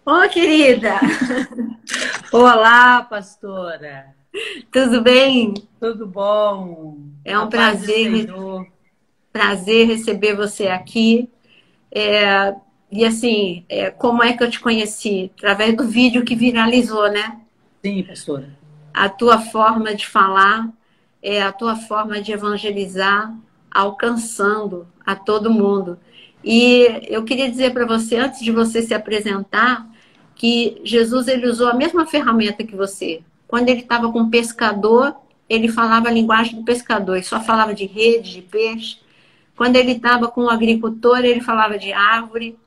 Ô, querida, Olá, pastora. tudo bem? Tudo bom? É A um paz do prazer, Senhor. prazer receber você aqui. E assim, como é que eu te conheci? Através do vídeo que viralizou, né? Sim, pastora. A tua forma de falar, a tua forma de evangelizar, alcançando a todo mundo. E eu queria dizer para você, antes de você se apresentar, que Jesus ele usou a mesma ferramenta que você. Quando ele estava com o pescador, ele falava a linguagem do pescador, ele só falava de rede, de peixe. Quando ele estava com o agricultor, ele falava de árvore.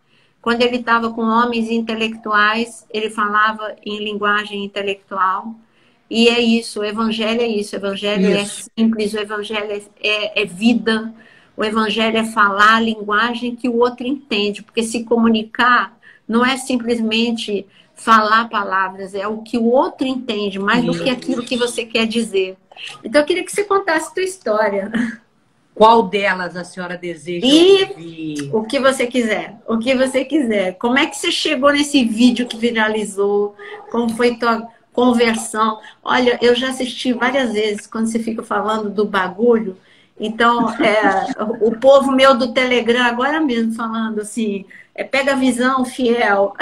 Quando ele estava com homens intelectuais, ele falava em linguagem intelectual. E é isso, o evangelho é isso. O evangelho é Isso. simples, o evangelho é vida, o evangelho é falar a linguagem que o outro entende, porque se comunicar não é simplesmente falar palavras, é o que o outro entende, mais do que aquilo que Isso. você quer dizer. Então, eu queria que você contasse a sua história. Qual delas a senhora deseja E ouvir? o que você quiser, o que você quiser. Como é que você chegou nesse vídeo que viralizou? Como foi tua conversão? Olha, eu já assisti várias vezes quando você fica falando do bagulho. Então, o povo meu do Telegram agora mesmo falando assim, pega a visão, fiel.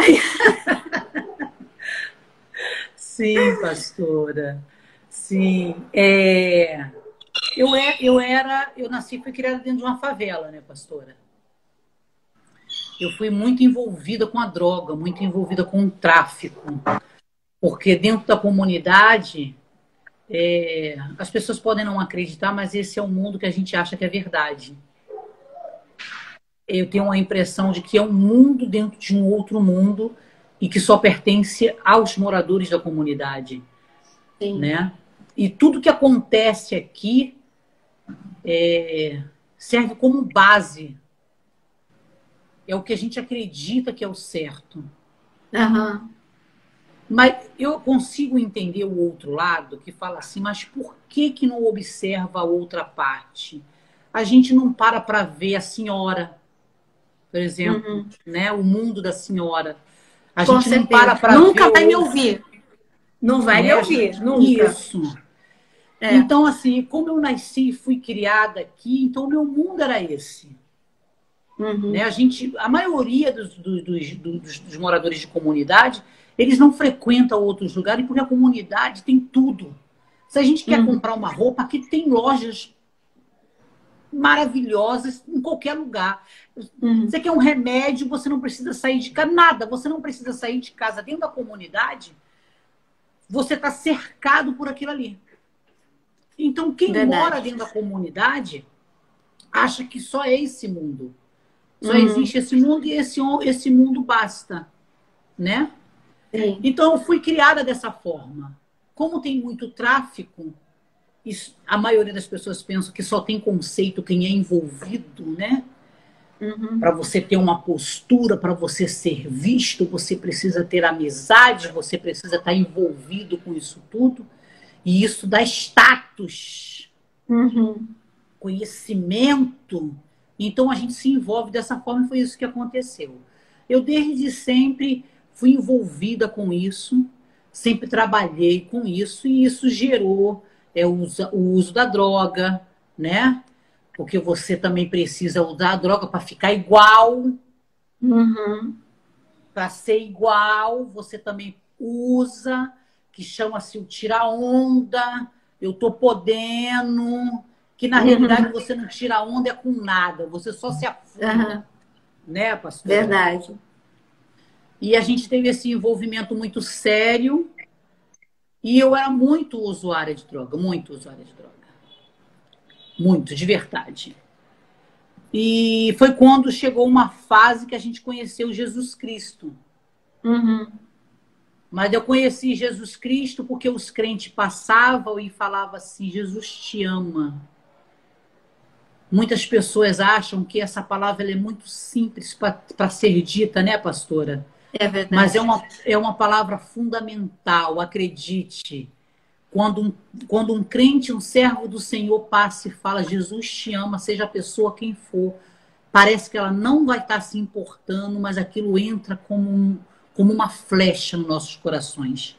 Sim, pastora. Sim. Eu nasci e fui criada dentro de uma favela, né, pastora? Eu fui muito envolvida com a droga, muito envolvida com o tráfico, porque dentro da comunidade as pessoas podem não acreditar, mas esse é o mundo que a gente acha que é verdade. Eu tenho uma impressão de que é um mundo dentro de um outro mundo e que só pertence aos moradores da comunidade, Sim. né? E tudo que acontece aqui serve como base. É o que a gente acredita que é o certo. Aham. Mas eu consigo entender o outro lado que fala assim, mas por que que não observa a outra parte? A gente não para ver a senhora, por exemplo, Uhum. né? O mundo da senhora. A Com gente não certeza. para ver Nunca vai me o, ouvir. Não vai me né? ouvir, nunca. Isso. É. Então, assim, como eu nasci e fui criada aqui, então o meu mundo era esse. Né? Uhum. A maioria dos moradores de comunidade, eles não frequentam outros lugares porque a comunidade tem tudo. Se a gente quer Uhum. comprar uma roupa, aqui tem lojas maravilhosas em qualquer lugar. Uhum. Você quer um remédio, você não precisa sair de casa, nada, você não precisa sair de casa dentro da comunidade, você está cercado por aquilo ali. Então, quem mora Verdade. dentro da comunidade acha que só é esse mundo. Só Uhum. existe esse mundo e esse mundo basta, né? Sim. Então, eu fui criada dessa forma. Como tem muito tráfico, a maioria das pessoas pensa que só tem conceito quem é envolvido, né? Para Uhum. você ter uma postura, para você ser visto, você precisa ter amizade, você precisa estar envolvido com isso tudo. E isso dá status, Uhum. conhecimento. Então a gente se envolve dessa forma e foi isso que aconteceu. Eu desde sempre fui envolvida com isso, sempre trabalhei com isso e isso gerou o uso da droga, né? Porque você também precisa usar a droga para ficar igual, Uhum. para ser igual, você também usa, que chama-se o tira-onda, eu tô podendo, que na realidade Uhum. você não tira onda é com nada, você só se afunda, Aham. né, pastora? Verdade. E a gente teve esse envolvimento muito sério e eu era muito usuária de droga, muito usuária de droga. Muito, de verdade. E foi quando chegou uma fase que a gente conheceu Jesus Cristo. Uhum. Mas eu conheci Jesus Cristo porque os crentes passavam e falavam assim: Jesus te ama. Muitas pessoas acham que essa palavra ela é muito simples para ser dita, né, pastora? É Mas verdade. é uma palavra fundamental, acredite. Quando um crente, um servo do Senhor passa e fala: Jesus te ama, seja a pessoa quem for, parece que ela não vai estar se importando, mas aquilo entra como uma flecha nos nossos corações.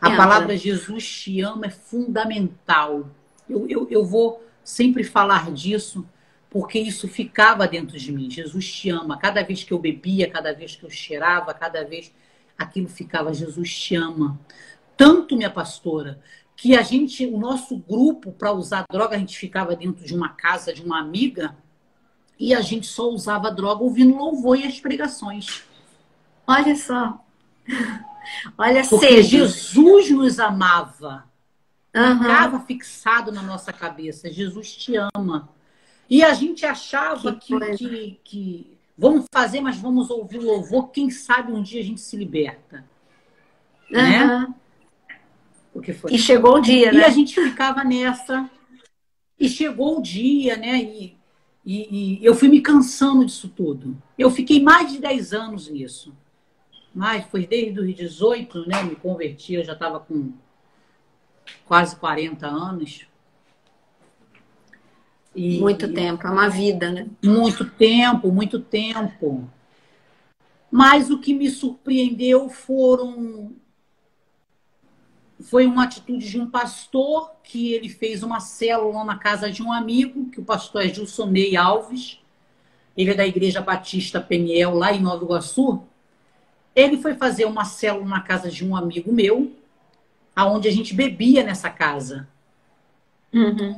A palavra Jesus te ama é fundamental. Eu vou sempre falar disso, porque isso ficava dentro de mim. Jesus te ama. Cada vez que eu bebia, cada vez que eu cheirava, cada vez aquilo ficava, Jesus te ama. Tanto, minha pastora, que o nosso grupo, para usar droga, a gente ficava dentro de uma casa de uma amiga e a gente só usava droga ouvindo louvor e as pregações. Olha só. Olha, porque Jesus nos amava. Ficava Uhum. fixado na nossa cabeça. Jesus te ama. E a gente achava que vamos fazer, mas vamos ouvir o louvor. Quem sabe um dia a gente se liberta. Uhum. Né? Porque foi. E chegou o dia, né? E a gente ficava nessa. E chegou o dia, né? E eu fui me cansando disso tudo. Eu fiquei mais de 10 anos nisso. Mas foi desde os 18, né? Me converti, eu já estava com quase 40 anos. Muito tempo, é uma vida, né? Muito tempo, muito tempo. Mas o que me surpreendeu foi uma atitude de um pastor, que ele fez uma célula na casa de um amigo, que o pastor é Gilsonei Alves. Ele é da Igreja Batista Peniel, lá em Nova Iguaçu. Ele foi fazer uma célula na casa de um amigo meu, aonde a gente bebia nessa casa. Uhum.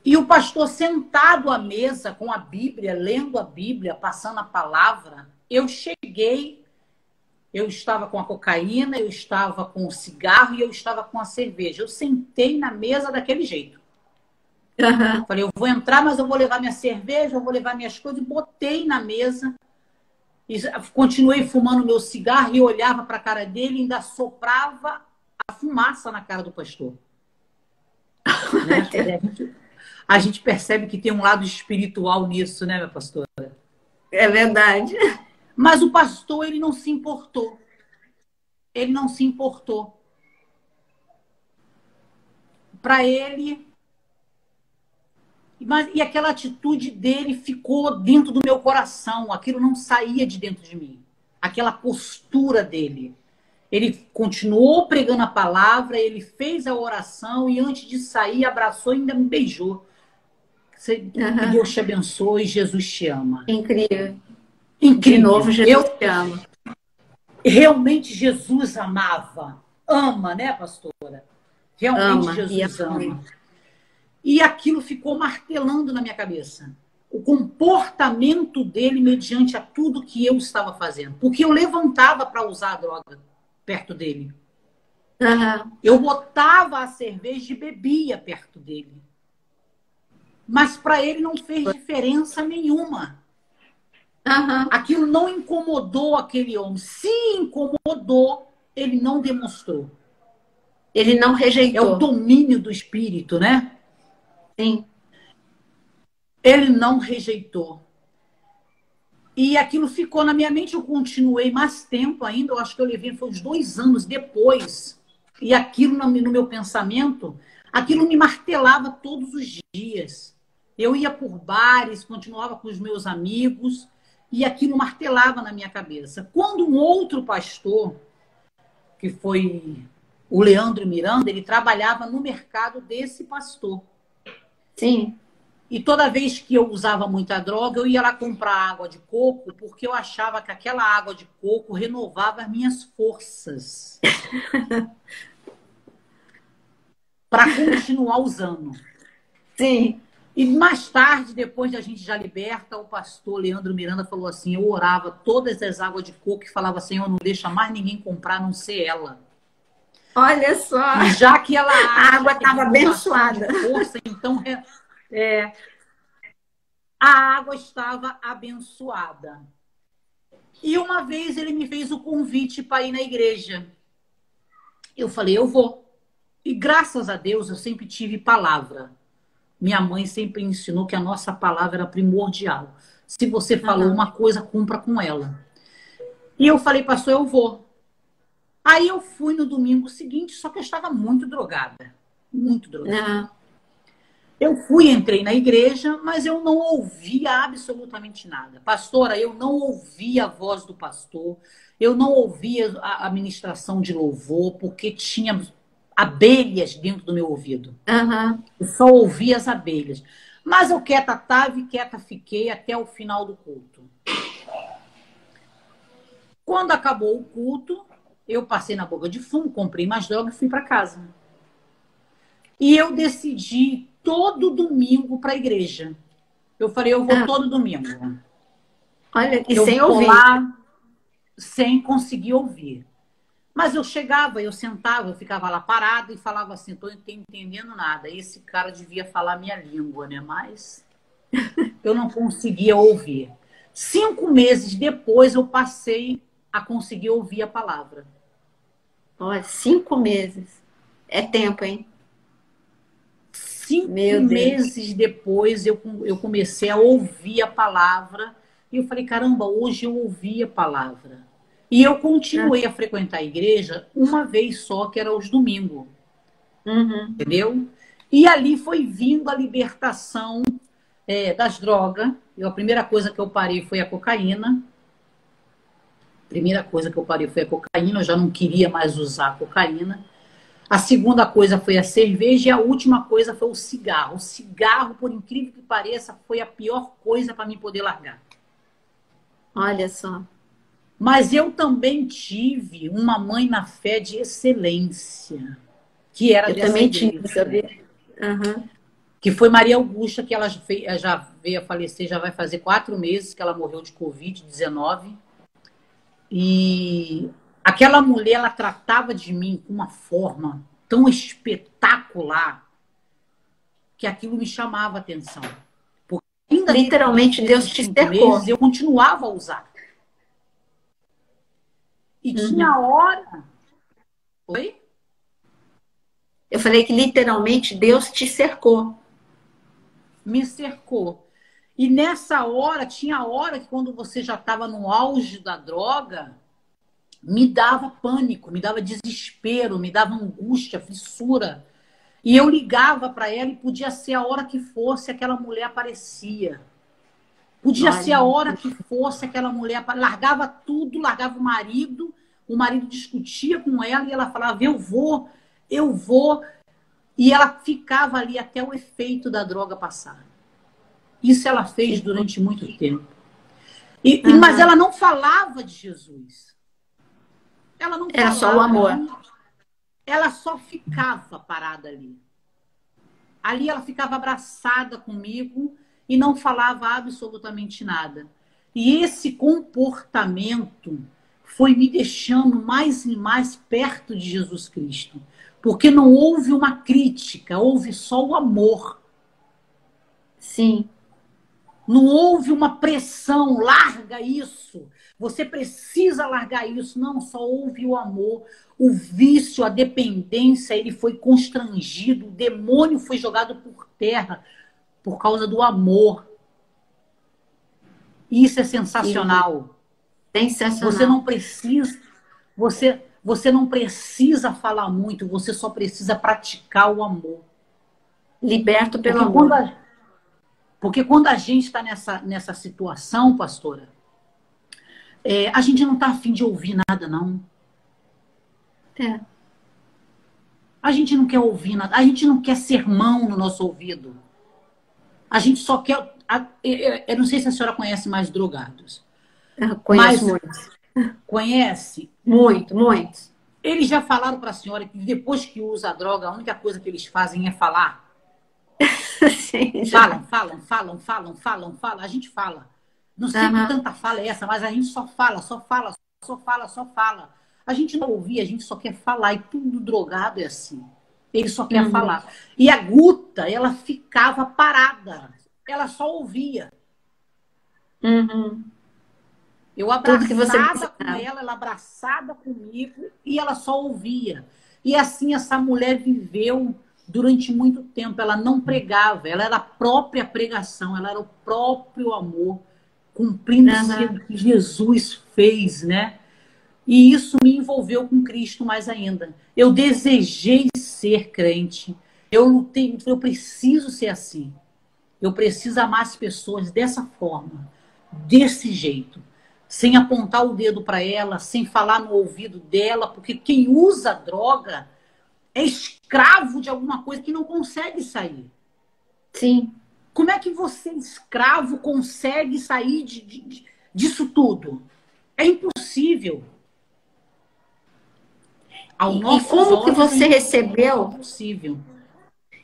E o pastor sentado à mesa com a Bíblia, lendo a Bíblia, passando a palavra. Eu cheguei, eu estava com a cocaína, eu estava com o cigarro e eu estava com a cerveja. Eu sentei na mesa daquele jeito. Uhum. Falei, eu vou entrar, mas eu vou levar minha cerveja, eu vou levar minhas coisas. E botei na mesa. E continuei fumando meu cigarro e olhava para a cara dele e ainda soprava a fumaça na cara do pastor. Né? A gente percebe que tem um lado espiritual nisso, né, minha pastora? É verdade. Mas o pastor, ele não se importou. Ele não se importou. Para ele... E aquela atitude dele ficou dentro do meu coração. Aquilo não saía de dentro de mim. Aquela postura dele. Ele continuou pregando a palavra, ele fez a oração e antes de sair, abraçou e ainda me beijou. Que Deus te abençoe, Jesus te ama. Incrível. Incrível. De novo, Jesus te ama. Realmente Jesus amava. Ama, né, pastora? Realmente Jesus ama. E aquilo ficou martelando na minha cabeça. O comportamento dele mediante a tudo que eu estava fazendo. Porque eu levantava para usar a droga perto dele. Eu botava a cerveja e bebia perto dele. Mas para ele não fez diferença nenhuma. Aquilo não incomodou aquele homem. Se incomodou, ele não demonstrou. Ele não rejeitou. É o domínio do espírito, né? Sim. Ele não rejeitou. E aquilo ficou na minha mente. Eu continuei mais tempo ainda. Eu acho que eu levei, foi uns 2 anos depois. E aquilo no meu pensamento, aquilo me martelava todos os dias. Eu ia por bares, continuava com os meus amigos. E aquilo martelava na minha cabeça. Quando um outro pastor, que foi o Leandro Miranda, ele trabalhava no mercado desse pastor. Sim. E toda vez que eu usava muita droga, eu ia lá comprar água de coco, porque eu achava que aquela água de coco renovava as minhas forças. Para continuar usando. Sim. E mais tarde, depois de a gente já liberta, o pastor Leandro Miranda falou assim, eu orava todas as águas de coco e falava, Senhor, não deixa mais ninguém comprar, a não ser ela. Olha só. E já que ela a água estava abençoada. Força, então a água estava abençoada. E uma vez ele me fez o convite para ir na igreja. Eu falei, eu vou. E graças a Deus eu sempre tive palavra. Minha mãe sempre ensinou que a nossa palavra era primordial. Se você falou uma coisa, cumpra com ela. E eu falei, pastor, eu vou. Aí eu fui no domingo seguinte, só que eu estava muito drogada. Muito drogada. Eu fui, entrei na igreja, mas eu não ouvia absolutamente nada. Pastora, eu não ouvia a voz do pastor, eu não ouvia a ministração de louvor, porque tinha abelhas dentro do meu ouvido. Aham. Eu só ouvia as abelhas. Mas eu quieta estava e quieta fiquei até o final do culto. Quando acabou o culto, eu passei na boca de fumo, comprei mais droga e fui para casa. E eu decidi todo domingo para a igreja. Eu falei, eu vou Ah, todo domingo. olha, e Eu sem vou ouvir. lá sem conseguir ouvir. Mas eu chegava, eu sentava, eu ficava lá parada e falava assim, estou entendendo nada. Esse cara devia falar minha língua, né? Mas eu não conseguia ouvir. 5 meses depois eu passei a conseguir ouvir a palavra. Olha, 5 meses. É tempo, hein? Cinco Meu Deus. meses depois eu comecei a ouvir a palavra e eu falei, caramba, hoje eu ouvi a palavra. E eu Ah, continuei a frequentar a igreja uma vez só, que era aos domingos, uhum. entendeu? E ali foi vindo a libertação das drogas. A primeira coisa que eu parei foi a cocaína. Primeira coisa que eu parei foi a cocaína, eu já não queria mais usar a cocaína. A segunda coisa foi a cerveja e a última coisa foi o cigarro. O cigarro, por incrível que pareça, foi a pior coisa para mim poder largar. Olha só. Mas eu também tive uma mãe na fé de excelência, que era Eu dessa também tive, igreja, sabia? Aham. que foi Maria Augusta, que ela já veio a falecer, já vai fazer 4 meses que ela morreu de Covid-19. E aquela mulher, ela tratava de mim com uma forma tão espetacular que aquilo me chamava a atenção. Porque ainda Literalmente, nesses Deus te 5 meses cercou. eu continuava a usar. E tinha Uhum. hora. Oi? Eu falei que literalmente Deus te cercou. Me cercou. E nessa hora, tinha hora que quando você já estava no auge da droga, me dava pânico, me dava desespero, me dava angústia, fissura. E eu ligava para ela e podia ser a hora que fosse, aquela mulher aparecia. Podia ser a Olha. hora que fosse, aquela mulher largava tudo, largava o marido discutia com ela e ela falava, eu vou, eu vou. E ela ficava ali até o efeito da droga passar. Isso ela fez Que... durante muito tempo. Mas Aham. ela não falava de Jesus. Ela não Era só o falava, amor. ela só ficava parada ali. Ali ela ficava abraçada comigo e não falava absolutamente nada. E esse comportamento foi me deixando mais e mais perto de Jesus Cristo. Porque não houve uma crítica, houve só o amor. Sim. Não houve uma pressão, larga isso. Você precisa largar isso. Não, só houve o amor. O vício, a dependência, ele foi constrangido. O demônio foi jogado por terra por causa do amor. Isso é Que sensacional. Você sensacional. não precisa, você não precisa falar muito, você só precisa praticar o amor. Liberto pelo Porque quando amor. a, porque quando a gente está nessa situação, pastora, a gente não está afim de ouvir nada, não. É. A gente não quer ouvir nada. A gente não quer sermão no nosso ouvido. A gente só quer. Eu não sei se a senhora conhece mais drogados, Eu conheço mas muitos. conhece. Muito, muitos. Eles já falaram para a senhora que depois que usa a droga, a única coisa que eles fazem é falar. Sim, já. Falam. A gente fala. Não sei que Aham. tanta fala é essa, mas a gente só fala. A gente não ouvir, a gente só quer falar. E tudo drogado é assim. Ele só quer Uhum. falar. E a Guta, ela ficava parada. Ela só ouvia. Uhum. Eu Tudo que você abraçada com precisava. ela abraçada comigo, e ela só ouvia. E assim essa mulher viveu durante muito tempo. Ela não pregava, ela era a própria pregação, ela era o próprio amor, cumprindo Aham. o que Jesus fez, né? E isso me envolveu com Cristo mais ainda. Eu desejei ser crente. Eu lutei, eu preciso ser assim. Eu preciso amar as pessoas dessa forma, desse jeito, sem apontar o dedo para ela, sem falar no ouvido dela, porque quem usa droga é escravo de alguma coisa que não consegue sair. Sim. Como é que você, escravo, consegue sair disso tudo? É impossível. Aos E nossos como que olhos você é recebeu? impossível.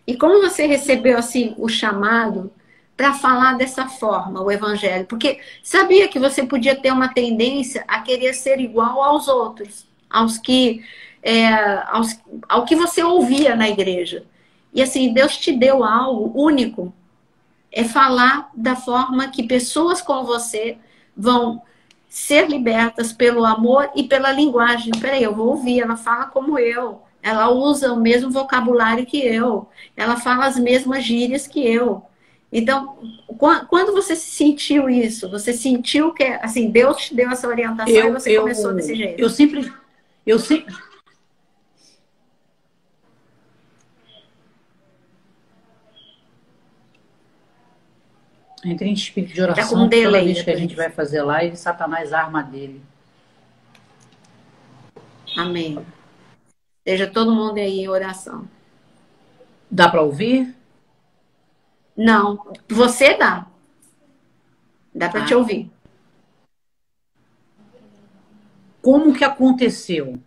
E como você recebeu assim o chamado para falar dessa forma o evangelho? Porque sabia que você podia ter uma tendência a querer ser igual aos outros, aos que ao que você ouvia na igreja. E assim, Deus te deu algo único, é falar da forma que pessoas como você vão ser libertas pelo amor e pela linguagem. Peraí, eu vou ouvir, ela fala como eu, ela usa o mesmo vocabulário que eu, ela fala as mesmas gírias que eu. Então, quando você sentiu isso, você sentiu que assim, Deus te deu essa orientação e Eu, você começou desse eu, jeito? eu sempre, eu sempre, entrei em espírito de Tá com um oração, que toda delay vez que a depois gente vai disso. fazer live, Satanás arma dele. Amém. Esteja todo mundo aí em oração. Dá para ouvir? Não, você dá. Dá para te Ah, ouvir. como que aconteceu?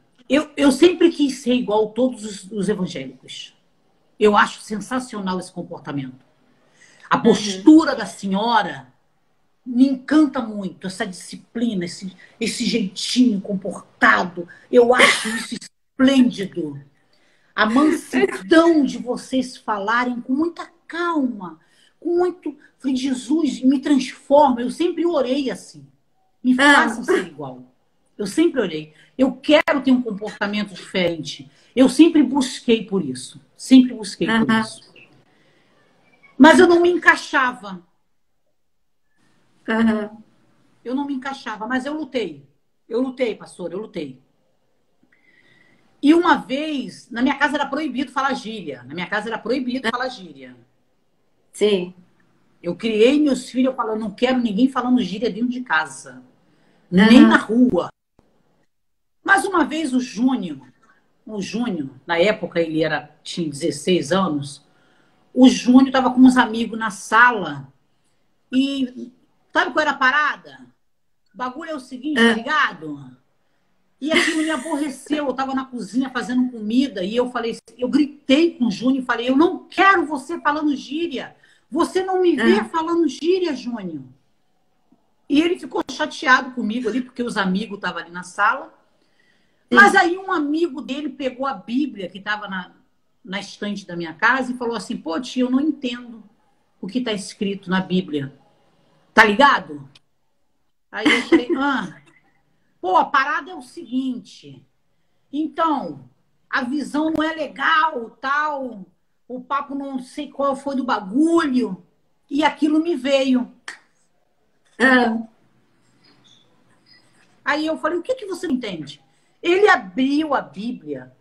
Eu sempre quis ser igual a todos os evangélicos. Eu acho sensacional esse comportamento. A Uhum. postura da senhora me encanta muito, essa disciplina, esse jeitinho comportado. Eu acho isso esplêndido. A mansidão de vocês falarem com muita calma, com muito. Falei, Jesus, me transforma. Eu sempre orei assim. Me Ah, faça ser igual. Eu sempre orei. Eu quero ter um comportamento diferente. Eu sempre busquei por isso. Sempre busquei por aham, isso. Mas eu não me encaixava. aham. Eu não me encaixava, mas eu lutei. Eu lutei, pastor, eu lutei. E uma vez, na minha casa era proibido falar gíria. Na minha casa era proibido falar gíria. Sim. Eu criei meus filhos, eu falo, não quero ninguém falando gíria dentro de casa. Nem na Aham. rua. Mas uma vez o Júnior, na época tinha 16 anos, o Júnior estava com uns amigos na sala e sabe qual era a parada? O bagulho é o seguinte, tá Ah, ligado? E aquilo me aborreceu. Eu estava na cozinha fazendo comida e eu falei, eu gritei com o Júnior e falei, eu não quero você falando gíria. Você não me vê ah, falando gíria, Júnior. E ele ficou chateado comigo ali, porque os amigos estavam ali na sala. Mas sim. aí um amigo dele pegou a Bíblia que estava na estante da minha casa e falou assim, pô, tio, eu não entendo o que está escrito na Bíblia. Tá ligado? Aí eu falei, pô, a parada é o seguinte. Então, a visão não é legal, tal. O papo não sei qual foi do bagulho. E aquilo me veio. Ah, Aí eu falei, o que você entende? Ele abriu a Bíblia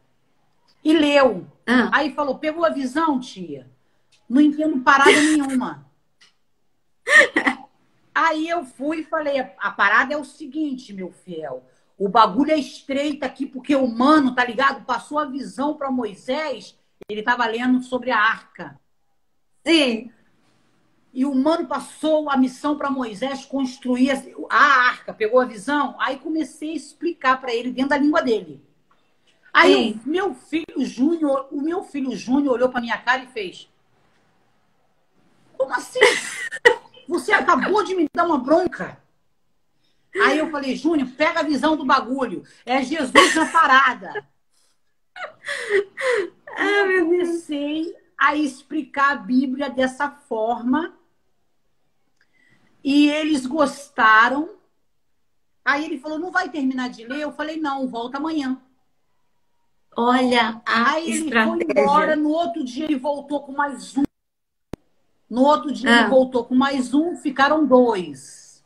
e leu. ah, Aí falou, pegou a visão, tia? Não entendo parada nenhuma. Aí eu fui e falei, a parada é o seguinte, meu fiel. O bagulho é estreito aqui porque o mano, tá ligado? Passou a visão para Moisés. Ele estava lendo sobre a arca. sim. E o mano passou a missão para Moisés construir a arca. Pegou a visão? Aí comecei a explicar para ele dentro da língua dele. Aí Sim. o meu filho Júnior olhou para minha cara e fez: como assim? Você acabou de me dar uma bronca. Aí eu falei, Júnior, pega a visão do bagulho. É Jesus na parada. E Ah, eu meu Deus. comecei a explicar a Bíblia dessa forma. E eles gostaram. Aí ele falou, não vai terminar de ler? Eu falei, não, volta amanhã. Olha a Aí ele foi embora, estratégia. no outro dia ele voltou com mais um. No outro dia ele Ah, voltou com mais um, ficaram dois.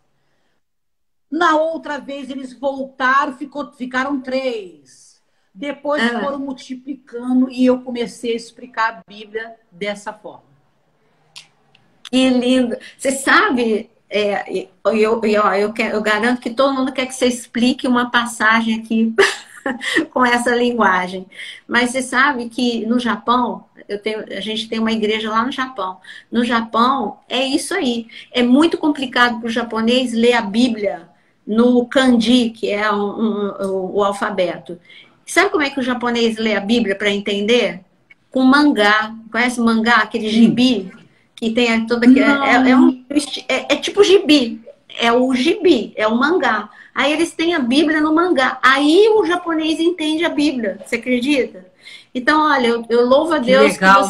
Na outra vez eles voltaram, ficaram três. Depois foram multiplicando e eu comecei a explicar a Bíblia dessa forma. Que lindo! Você sabe, eu garanto que todo mundo quer que você explique uma passagem aqui com essa linguagem. Mas você sabe que no Japão, a gente tem uma igreja lá no Japão. No Japão, é isso aí. É muito complicado para o japonês ler a Bíblia no kanji, que é o alfabeto. Sabe como é que o japonês lê a Bíblia para entender? Com mangá. Conhece o mangá, aquele gibi? Que tem toda é tipo gibi. É o gibi, é o mangá. Aí eles têm a Bíblia no mangá. Aí o japonês entende a Bíblia. Você acredita? Então, olha, eu louvo a Deus legal,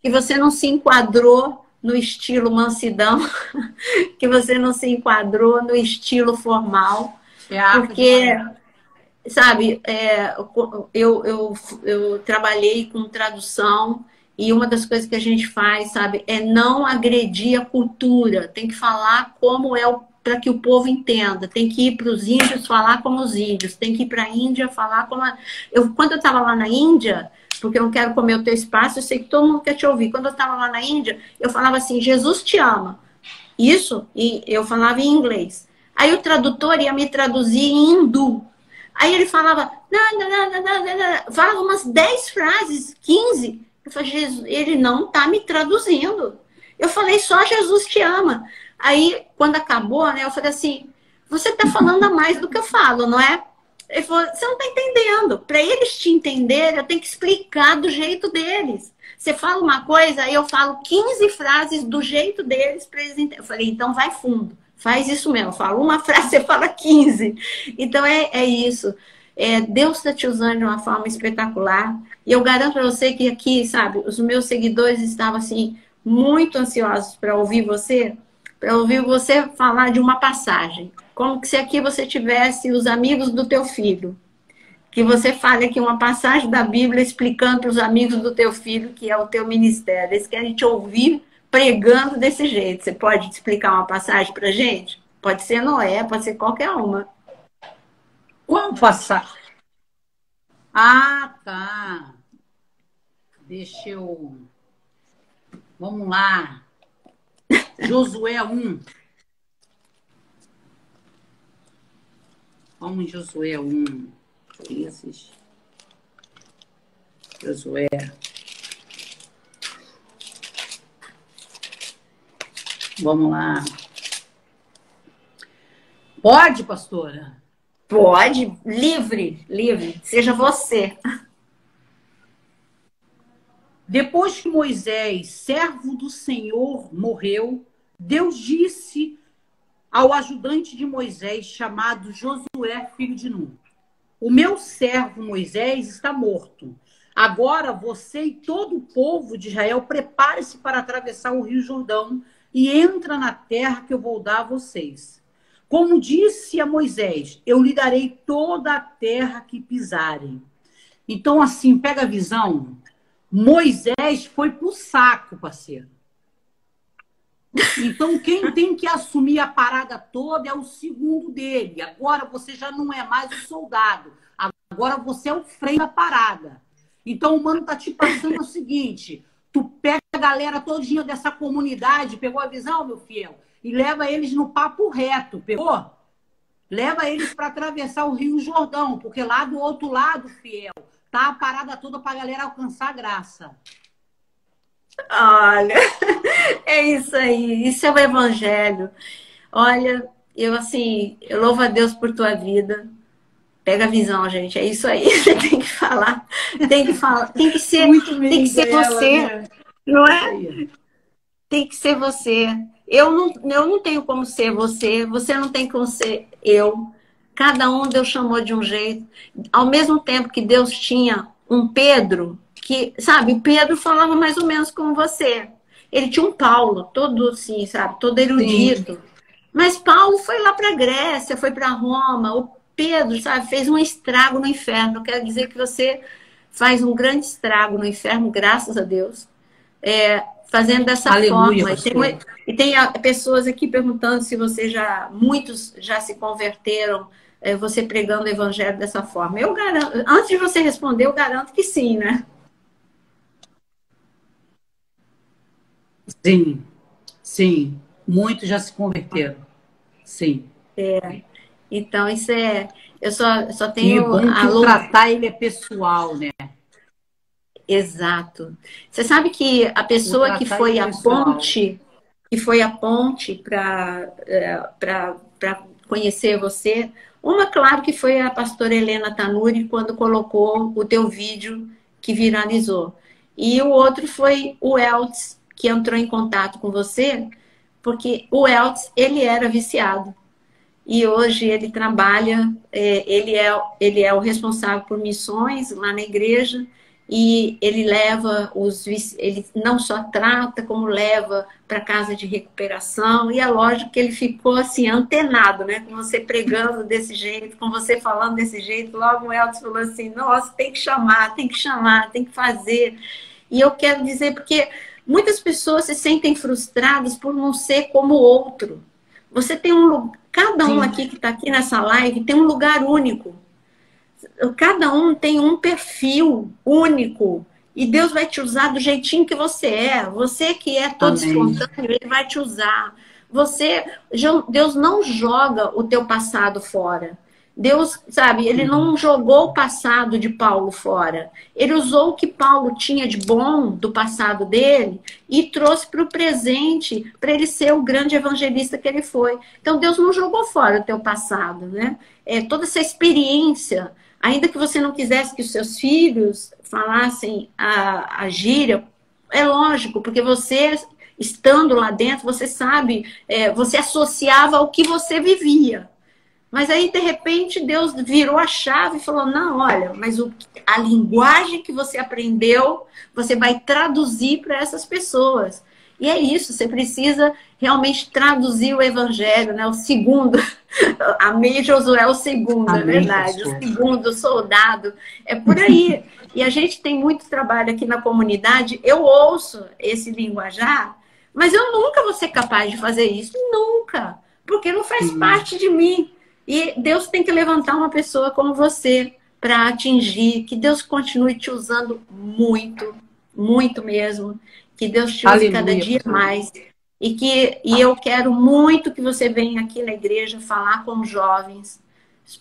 que você não se enquadrou no estilo mansidão, que você não se enquadrou no estilo formal. Porque, sabe, eu trabalhei com tradução e uma das coisas que a gente faz, sabe, é não agredir a cultura. Tem que falar como para que o povo entenda. Tem que ir para os índios falar como os índios. Tem que ir para a Índia falar como... Quando eu estava lá na Índia, porque eu não quero comer o teu espaço, eu sei que todo mundo quer te ouvir. Quando eu estava lá na Índia, eu falava assim, Jesus te ama. Isso, e eu falava em inglês. Aí o tradutor ia me traduzir em hindu. Aí ele falava, falava umas 10 frases, 15. Eu falei, Jesus, ele não está me traduzindo. Eu falei, só Jesus te ama. Aí, quando acabou, né, eu falei assim, você está falando a mais do que eu falo, não é? Ele falou, você não está entendendo. Para eles te entenderem, eu tenho que explicar do jeito deles. Você fala uma coisa, aí eu falo 15 frases do jeito deles para eles entenderem. Eu falei, então vai fundo. Faz isso mesmo. Eu falo uma frase, você fala 15. Então, é isso. Deus está te usando de uma forma espetacular. E eu garanto para você que aqui, sabe, os meus seguidores estavam, assim, muito ansiosos para ouvir você falar de uma passagem. Como que se aqui você tivesse os amigos do teu filho. Que você fale aqui uma passagem da Bíblia explicando para os amigos do teu filho, que é o teu ministério. Eles querem te ouvir pregando desse jeito. Você pode explicar uma passagem para a gente? Pode ser Noé, pode ser qualquer uma. Qual passagem? Ah, tá. Deixa eu... Vamos lá. Josué 1. Vamos em Josué 1. Esses. Josué. Vamos lá. Pode, pastora? Pode. Livre, livre. Seja você. Depois que Moisés, servo do Senhor, morreu, Deus disse ao ajudante de Moisés, chamado Josué, filho de Nun: o meu servo Moisés está morto. Agora você e todo o povo de Israel prepare-se para atravessar o rio Jordão e entra na terra que eu vou dar a vocês. Como disse a Moisés, eu lhe darei toda a terra que pisarem. Então, assim, pega a visão. Moisés foi pro saco, parceiro. Então, quem tem que assumir a parada toda é o segundo dele. Agora você já não é mais o soldado. Agora você é o freio da parada. Então, o mano tá te passando o seguinte: tu pega a galera todinha dessa comunidade, pegou a visão, meu fiel? E leva eles no papo reto, pegou? Leva eles para atravessar o Rio Jordão, porque lá do outro lado, fiel, tá a parada toda pra galera alcançar a graça. Olha, é isso aí, isso é o evangelho. Olha, eu louvo a Deus por tua vida. Pega a visão, gente, é isso aí. Você tem que falar, tem que ser, tem que ser você, né? Não é? Tem que ser você. Eu não tenho como ser você, você não tem como ser eu. Cada um Deus chamou de um jeito. Ao mesmo tempo que Deus tinha um Pedro, que, sabe, o Pedro falava mais ou menos como você. Ele tinha um Paulo, todo assim, sabe, todo erudido. Sim. Mas Paulo foi lá para a Grécia, foi para Roma. O Pedro, sabe, fez um estrago no inferno. Quero dizer que você faz um grande estrago no inferno, graças a Deus. Fazendo dessa Aleluia, forma. E tem pessoas aqui perguntando se muitos já se converteram você pregando o evangelho dessa forma? Eu garanto, antes de você responder, eu garanto que sim, né? Sim, sim. Muitos já se converteram. Sim. Então, isso é. Eu só E tenho bom que a o tratar ele é pessoal, né? Exato. Você sabe que a O pessoa tratar ele é pessoal. que foi a ponte para conhecer você, uma, claro, que foi a pastora Helena Tanuri, quando colocou o teu vídeo que viralizou. E o outro foi o Eltz, que entrou em contato com você, porque o Eltz, ele era viciado. E hoje ele trabalha, ele é o responsável por missões lá na igreja, e ele leva ele não só trata, como leva para casa de recuperação, e é lógico que ele ficou assim, antenado, né? Com você pregando desse jeito, com você falando desse jeito, logo o Elton falou assim, nossa, tem que chamar, tem que chamar, tem que fazer. E eu quero dizer, porque muitas pessoas se sentem frustradas por não ser como o outro. Você tem um lugar, cada um Sim. aqui que está aqui nessa live tem um lugar único. Cada um tem um perfil único. E Deus vai te usar do jeitinho que você é. Você que é todo Amém. espontâneo, Ele vai te usar. Deus não joga o teu passado fora. Deus, sabe, Ele não jogou o passado de Paulo fora. Ele usou o que Paulo tinha de bom do passado dele e trouxe para o presente, para ele ser o grande evangelista que ele foi. Então, Deus não jogou fora o teu passado, né? Toda essa experiência, ainda que você não quisesse que os seus filhos falassem a gíria, é lógico, porque você, estando lá dentro, você sabe, você associava ao que você vivia. Mas aí, de repente, Deus virou a chave e falou, não, olha, mas a linguagem que você aprendeu, você vai traduzir para essas pessoas. E é isso, você precisa realmente traduzir o evangelho, né? O segundo, amém, Josué, o segundo, é Amém, verdade, pastor. o segundo soldado, é por aí. E a gente tem muito trabalho aqui na comunidade, eu ouço esse linguajar, mas eu nunca vou ser capaz de fazer isso, nunca, porque não faz parte de mim. E Deus tem que levantar uma pessoa como você para atingir, que Deus continue te usando muito, muito mesmo, que Deus te use cada Aleluia, dia pastor. mais. E eu quero muito que você venha aqui na igreja falar com os jovens,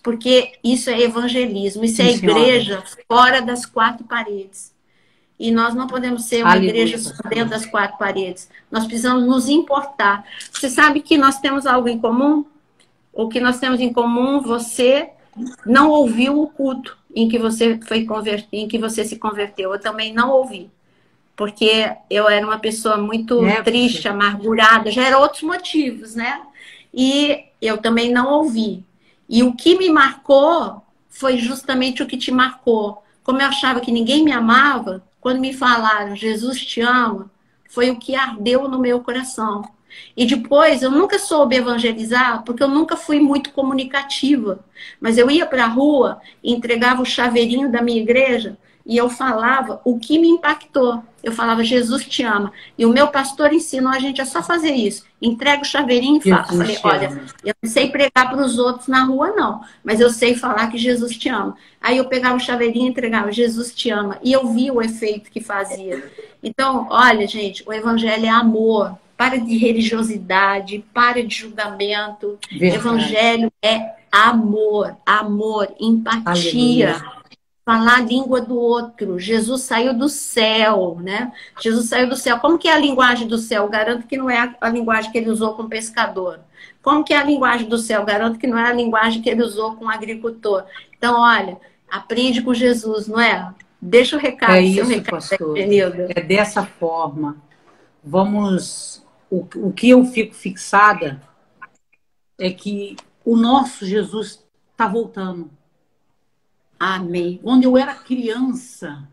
porque isso é evangelismo, isso Sim, é senhora. igreja fora das quatro paredes. E nós não podemos ser uma Aleluia, igreja só pastor. dentro das quatro paredes. Nós precisamos nos importar. Você sabe que nós temos algo em comum? O que nós temos em comum, você não ouviu o culto em que você em que você se converteu. Eu também não ouvi, porque eu era uma pessoa muito triste, Pastor. amargurada, já eram outros motivos, né? E eu também não ouvi. E o que me marcou foi justamente o que te marcou. Como eu achava que ninguém me amava, quando me falaram Jesus te ama, foi o que ardeu no meu coração. E depois, eu nunca soube evangelizar, porque eu nunca fui muito comunicativa. Mas eu ia para a rua, entregava o chaveirinho da minha igreja, e eu falava o que me impactou. Eu falava, Jesus te ama. E o meu pastor ensinou a gente a só fazer isso. Entrega o chaveirinho e fala. Eu falei, olha, eu não sei pregar para os outros na rua, não. Mas eu sei falar que Jesus te ama. Aí eu pegava o chaveirinho e entregava, Jesus te ama. E eu vi o efeito que fazia. Então, olha, gente, o evangelho é amor. Para de religiosidade, para de julgamento. Verdade. Evangelho é amor, amor, empatia. Aleluia. Falar a língua do outro. Jesus saiu do céu, né? Jesus saiu do céu. Como que é a linguagem do céu? Garanto que não é a linguagem que ele usou com o pescador. Como que é a linguagem do céu? Garanto que não é a linguagem que ele usou com o agricultor. Então, olha, aprende com Jesus, não é? Deixa o recado, seu isso, recado, pastor. Nilda. É dessa forma. Vamos. O que eu fico fixada é que o nosso Jesus está voltando. Amém. Quando eu era criança,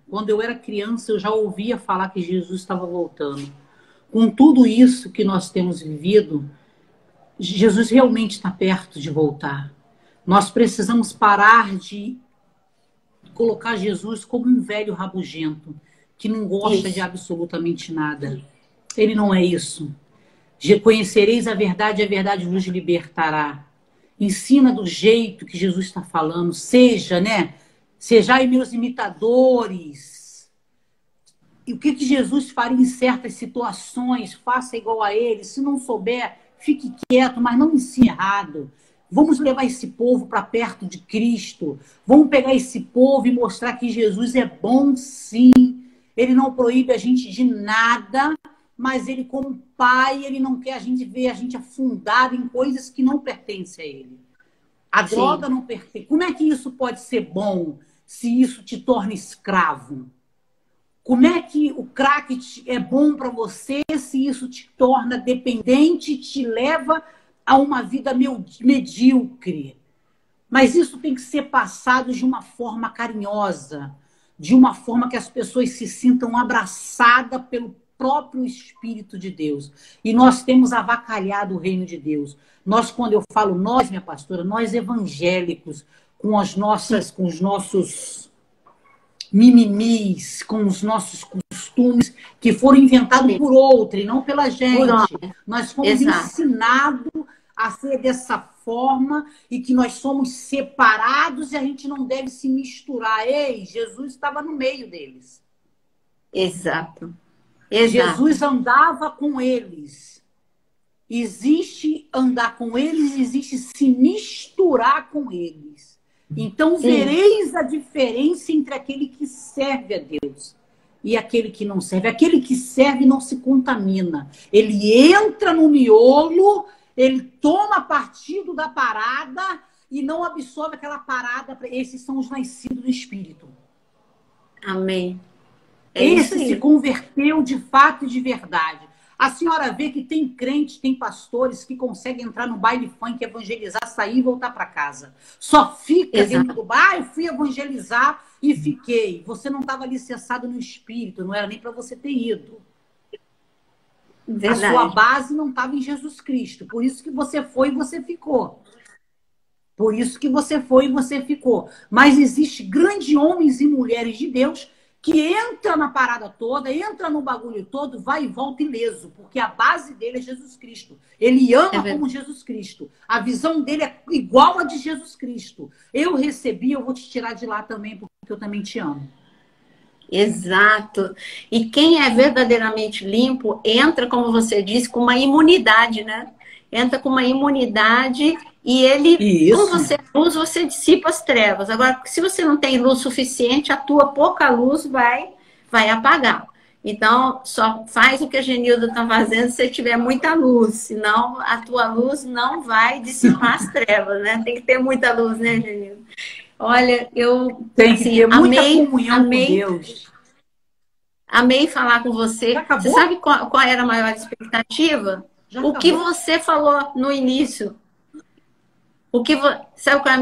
eu já ouvia falar que Jesus estava voltando. Com tudo isso que nós temos vivido, Jesus realmente está perto de voltar. Nós precisamos parar de colocar Jesus como um velho rabugento, que não gosta de absolutamente nada. Ele não é isso. Conhecereis a verdade vos libertará. ensina do jeito que Jesus está falando, seja, né? Sejai meus imitadores. E o que Jesus faria em certas situações? Faça igual a ele. Se não souber, fique quieto, mas não ensine errado. Vamos levar esse povo para perto de Cristo. Vamos pegar esse povo e mostrar que Jesus é bom, sim. Ele não proíbe a gente de nada, mas ele, como pai, ele não quer a gente ver a gente afundado em coisas que não pertencem a ele. A droga não pertence. Como é que isso pode ser bom se isso te torna escravo? Como é que o crack é bom para você se isso te torna dependente e te leva a uma vida medíocre? Mas isso tem que ser passado de uma forma carinhosa, de uma forma que as pessoas se sintam abraçadas pelo próprio Espírito de Deus. E nós temos avacalhado o reino de Deus. Nós, quando eu falo nós, minha pastora, nós evangélicos, com os nossos mimimis, com os nossos costumes que foram inventados por outro e não pela gente. Nós fomos ensinados a ser dessa forma e que nós somos separados e a gente não deve se misturar. Ei, Jesus estava no meio deles. Exato. Jesus andava com eles. Existe andar com eles, existe se misturar com eles. Então, vereis a diferença entre aquele que serve a Deus e aquele que não serve. Aquele que serve não se contamina. Ele entra no miolo, ele toma partido da parada e não absorve aquela parada. Esses são os nascidos do Espírito. Amém. Esse se converteu de fato e de verdade. A senhora vê que tem crentes, tem pastores que conseguem entrar no baile funk, evangelizar, sair e voltar para casa. Só fica dentro do baile, eu fui evangelizar e fiquei. Você não estava alicerçado no Espírito, não era nem para você ter ido. Verdade. A sua base não estava em Jesus Cristo. Por isso que você foi e você ficou. Por isso que você foi e você ficou. Mas existe grandes homens e mulheres de Deus que entra na parada toda, entra no bagulho todo, vai e volta ileso, porque a base dele é Jesus Cristo. Ele ama como Jesus Cristo. A visão dele é igual a de Jesus Cristo. Eu recebi, eu vou te tirar de lá também, porque eu também te amo. Exato. E quem é verdadeiramente limpo, entra, como você disse, com uma imunidade, né? Entra com uma imunidade e ele, como você é luz, você dissipa as trevas. Agora, se você não tem luz suficiente, a tua pouca luz vai apagar. Então, só faz o que a Genilda está fazendo se você tiver muita luz, senão a tua luz não vai dissipar as trevas, né? Tem que ter muita luz, né, Genilda? Olha, eu tem que ter muita comunhão com Deus. Amei falar com você. Você sabe qual era a maior expectativa? O que você falou no início. Sabe qual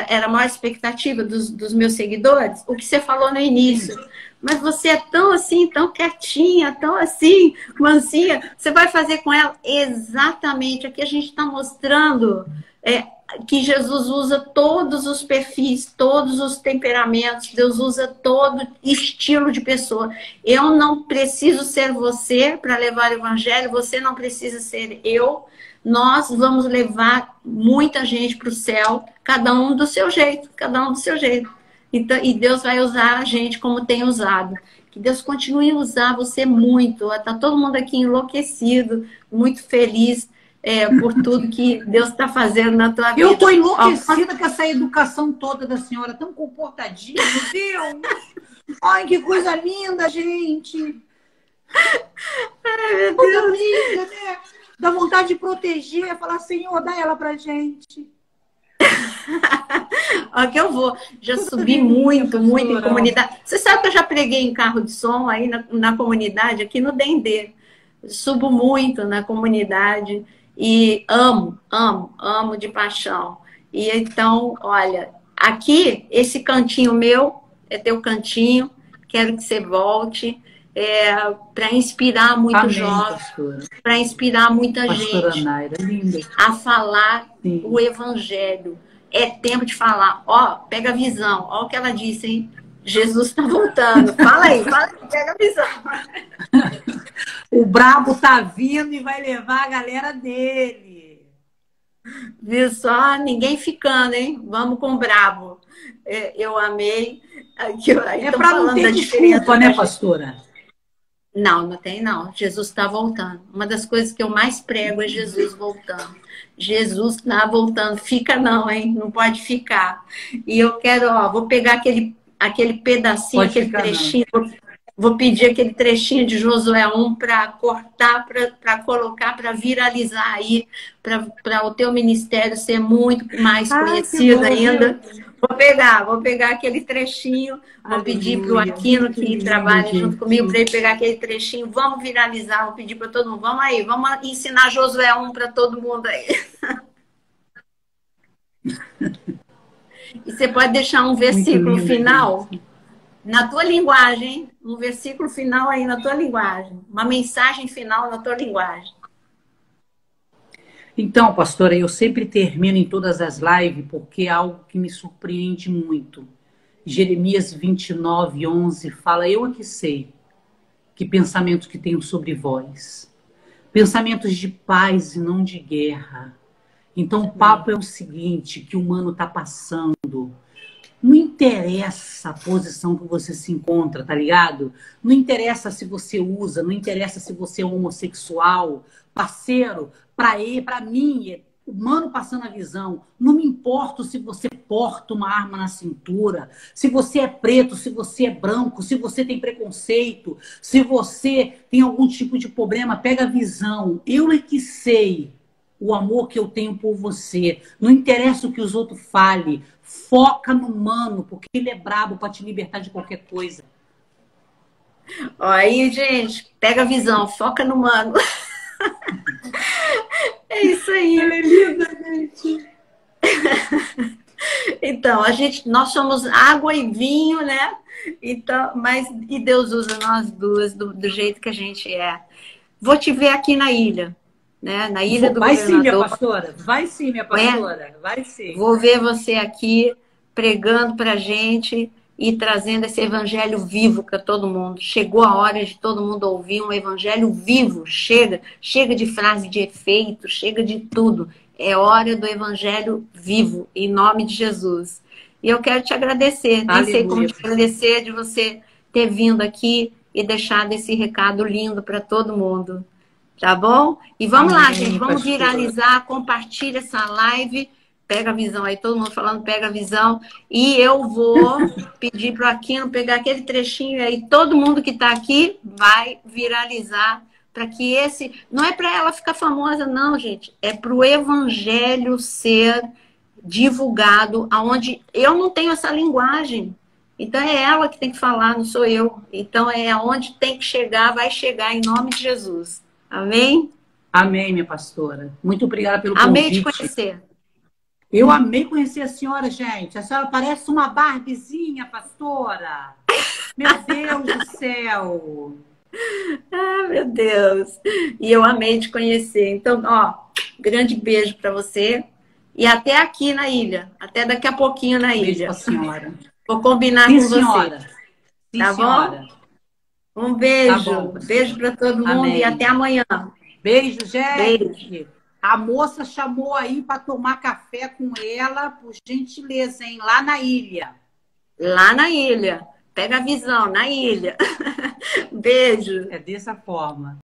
era a maior expectativa dos meus seguidores? O que você falou no início. Mas você é tão assim, tão quietinha, tão assim, mansinha. Você vai fazer com ela exatamente o que a gente está mostrando. Que Jesus usa todos os perfis, todos os temperamentos. Deus usa todo estilo de pessoa. Eu não preciso ser você para levar o evangelho. Você não precisa ser eu. Nós vamos levar muita gente para o céu, cada um do seu jeito, cada um do seu jeito. Então, e Deus vai usar a gente como tem usado. Que Deus continue a usar você muito. Está todo mundo aqui enlouquecido, muito feliz por tudo que Deus está fazendo na tua vida. Eu estou enlouquecida com essa educação toda da senhora, tão comportadinha, meu Deus! Ai, que coisa linda, gente! Ai, meu Deus! Linda, né? Dá vontade de proteger, falar, Senhor, dá ela pra gente. Ó, que eu vou. Já subi muito em comunidade. Você sabe que eu já preguei em carro de som aí na comunidade, aqui no Dendê. Subo muito na comunidade e amo de paixão. E então, olha, aqui, esse cantinho meu é teu cantinho. Quero que você volte. Para inspirar muitos jovens, para inspirar muita gente a falar o evangelho. É tempo de falar. Ó, pega a visão. Ó o que ela disse, hein? Jesus está voltando. Fala aí, pega a visão. O brabo tá vindo e vai levar a galera dele. Viu só? Ninguém ficando, hein? Vamos com o brabo. Eu amei. Aqui, aí É estão para não falando da ter diferença. desculpa, né, pastora? Não, não tem não. Jesus está voltando. Uma das coisas que eu mais prego é Jesus voltando. Jesus está voltando. Fica não, hein? Não pode ficar. E eu quero, ó, vou pegar aquele pedacinho, Pode aquele ficar, não. trechinho. Vou pedir aquele trechinho de Josué 1 para cortar, para colocar, para viralizar aí, para o teu ministério ser muito mais Ai, que conhecido bom, viu? ainda. Vou pegar aquele trechinho, vou pedir para o Aleluia. Aquino, Que que lindo, trabalha junto gente. comigo, para ele pegar aquele trechinho. Vamos viralizar, vou pedir para todo mundo. Vamos aí, vamos ensinar Josué 1 para todo mundo aí. E você pode deixar um Muito versículo lindo, final gente. na tua linguagem, um versículo final aí na tua linguagem, uma mensagem final na tua linguagem. Então, pastora, eu sempre termino em todas as lives porque é algo que me surpreende muito. Jeremias 29:11 fala: Eu aqui sei que pensamentos que tenho sobre vós, pensamentos de paz e não de guerra. Então, o papo é o seguinte, que o humano está passando. Não interessa a posição que você se encontra, tá ligado? Não interessa se você usa, não interessa se você é homossexual, parceiro, para mim, humano passando a visão, não me importo se você porta uma arma na cintura, se você é preto, se você é branco, se você tem preconceito, se você tem algum tipo de problema, pega a visão. Eu é que sei o amor que eu tenho por você. Não interessa o que os outros falem. Foca no mano, porque ele é brabo para te libertar de qualquer coisa. Ó, aí, gente, pega a visão, foca no mano. É isso aí. Ela é linda, gente. Então, nós somos água e vinho, né? Então, e Deus usa nós duas do jeito que a gente é. Vou te ver aqui na ilha, né? Na ilha do Vai sim, minha governador. pastora. Vai sim, minha pastora. Vai sim. Vou ver você aqui pregando para a gente e trazendo esse evangelho vivo para todo mundo. Chegou a hora de todo mundo ouvir um evangelho vivo. Chega de frase de efeito, chega de tudo. É hora do evangelho vivo, em nome de Jesus. E eu quero te agradecer, nem sei como Aleluia. te agradecer de você ter vindo aqui e deixado esse recado lindo para todo mundo. Tá bom? E vamos lá, gente, vamos pastora. viralizar, compartilha essa live. Pega a visão aí, todo mundo falando, pega a visão. E eu vou pedir para o Aquino pegar aquele trechinho aí. Todo mundo que está aqui vai viralizar para que esse... Não é para ela ficar famosa, não, gente. É para o evangelho ser divulgado, aonde eu não tenho essa linguagem. Então é ela que tem que falar, não sou eu. Então é aonde tem que chegar, vai chegar em nome de Jesus. Amém? Amém, minha pastora. Muito obrigada pelo Amei te convite. conhecer. Eu amei conhecer a senhora, gente. A senhora parece uma Barbizinha, pastora. Meu Deus do céu. Ah, meu Deus. E eu amei te conhecer. Então, ó, grande beijo para você. E até aqui na ilha. Até daqui a pouquinho na Beijo ilha. para a senhora. Vou combinar Sim, com senhora. você. Sim, Tá senhora. bom? Um Tá bom, beijo. pastora. Beijo para todo mundo e até Amém. amanhã. Beijo, Beijo. gente. A moça chamou aí para tomar café com ela, por gentileza, hein? Lá na ilha. Lá na ilha. Pega a visão, na ilha. Beijo. É dessa forma.